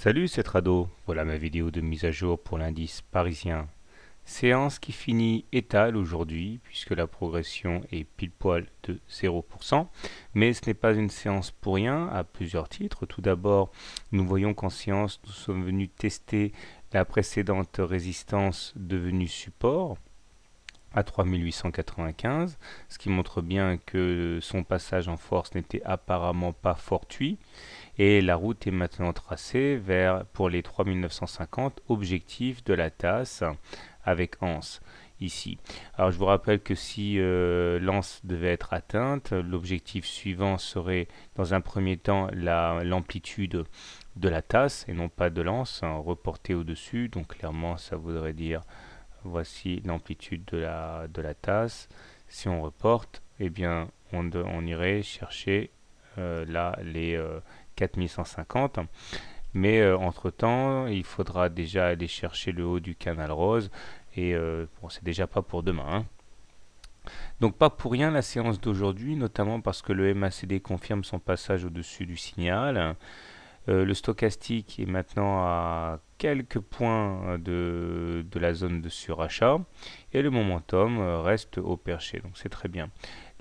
Salut, c'est Trado. Voilà ma vidéo de mise à jour pour l'indice parisien. Séance qui finit étale aujourd'hui puisque la progression est pile poil de 0%. Mais ce n'est pas une séance pour rien à plusieurs titres. Tout d'abord, nous voyons qu'en séance, nous sommes venus tester la précédente résistance devenue support à 3895, ce qui montre bien que son passage en force n'était apparemment pas fortuit. Et la route est maintenant tracée pour les 3950 objectifs de la tasse avec Anse ici. Alors je vous rappelle que si l'Anse devait être atteinte, l'objectif suivant serait dans un premier temps l'amplitude de la tasse et non pas de l'Anse, reportée au-dessus. Donc clairement ça voudrait dire voici l'amplitude de la tasse. Si on reporte, eh bien on irait chercher là les 4150. Mais entre-temps, il faudra déjà aller chercher le haut du canal rose. Et bon, c'est déjà pas pour demain, hein. Donc pas pour rien la séance d'aujourd'hui, notamment parce que le MACD confirme son passage au-dessus du signal. Le stochastique est maintenant à quelques points de la zone de surachat. Et le momentum reste au perché, donc c'est très bien.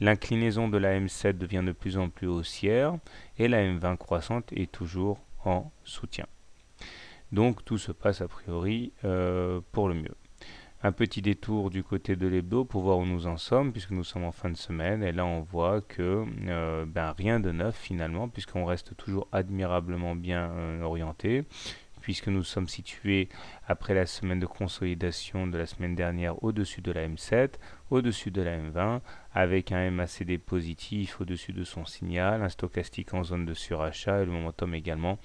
L'inclinaison de la M7 devient de plus en plus haussière et la M20 croissante est toujours en soutien. Donc tout se passe a priori pour le mieux. Un petit détour du côté de l'hebdo pour voir où nous en sommes, puisque nous sommes en fin de semaine. Et là, on voit que rien de neuf finalement, puisqu'on reste toujours admirablement bien orienté, puisque nous sommes situés après la semaine de consolidation de la semaine dernière au-dessus de la M7, au-dessus de la M20, avec un MACD positif au-dessus de son signal, un stochastique en zone de surachat et le momentum également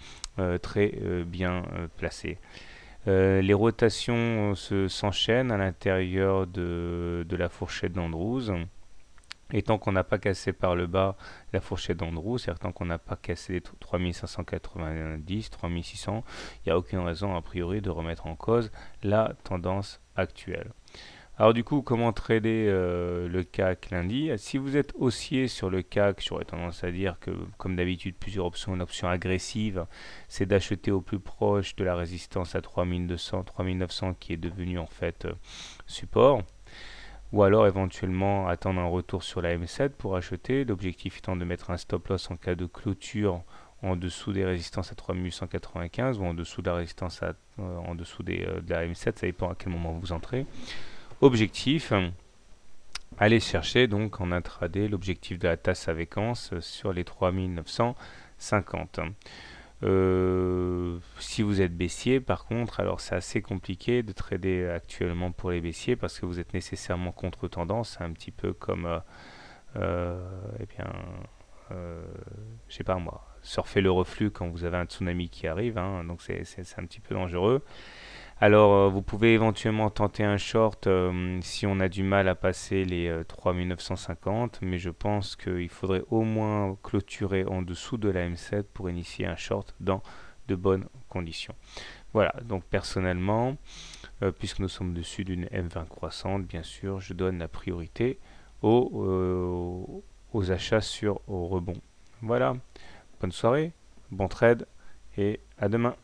très bien placé. Les rotations s'enchaînent à l'intérieur de la fourchette d'Andrews. Et tant qu'on n'a pas cassé par le bas la fourchette d'Andrews, c'est-à-dire tant qu'on n'a pas cassé les 3590, 3600, il n'y a aucune raison a priori de remettre en cause la tendance actuelle. Alors du coup, comment trader le CAC lundi? Si vous êtes haussier sur le CAC, j'aurais tendance à dire que, comme d'habitude, plusieurs options. Une option agressive, c'est d'acheter au plus proche de la résistance à 3200, 3900 qui est devenue en fait support. Ou alors éventuellement attendre un retour sur la M7 pour acheter. L'objectif étant de mettre un stop loss en cas de clôture en dessous des résistances à 3895 ou en dessous de la résistance en dessous de la M7, ça dépend à quel moment vous entrez. Objectif, aller chercher donc en intraday l'objectif de la tasse à séquence sur les 3950. Si vous êtes baissier, par contre, alors c'est assez compliqué de trader actuellement pour les baissiers parce que vous êtes nécessairement contre tendance. C'est un petit peu comme, eh bien, je sais pas moi, surfer le reflux quand vous avez un tsunami qui arrive, hein, donc c'est un petit peu dangereux. Alors, vous pouvez éventuellement tenter un short si on a du mal à passer les 3950, mais je pense qu'il faudrait au moins clôturer en dessous de la M7 pour initier un short dans de bonnes conditions. Voilà, donc personnellement, puisque nous sommes dessus d'une M20 croissante, bien sûr, je donne la priorité aux achats au rebond. Voilà, bonne soirée, bon trade et à demain.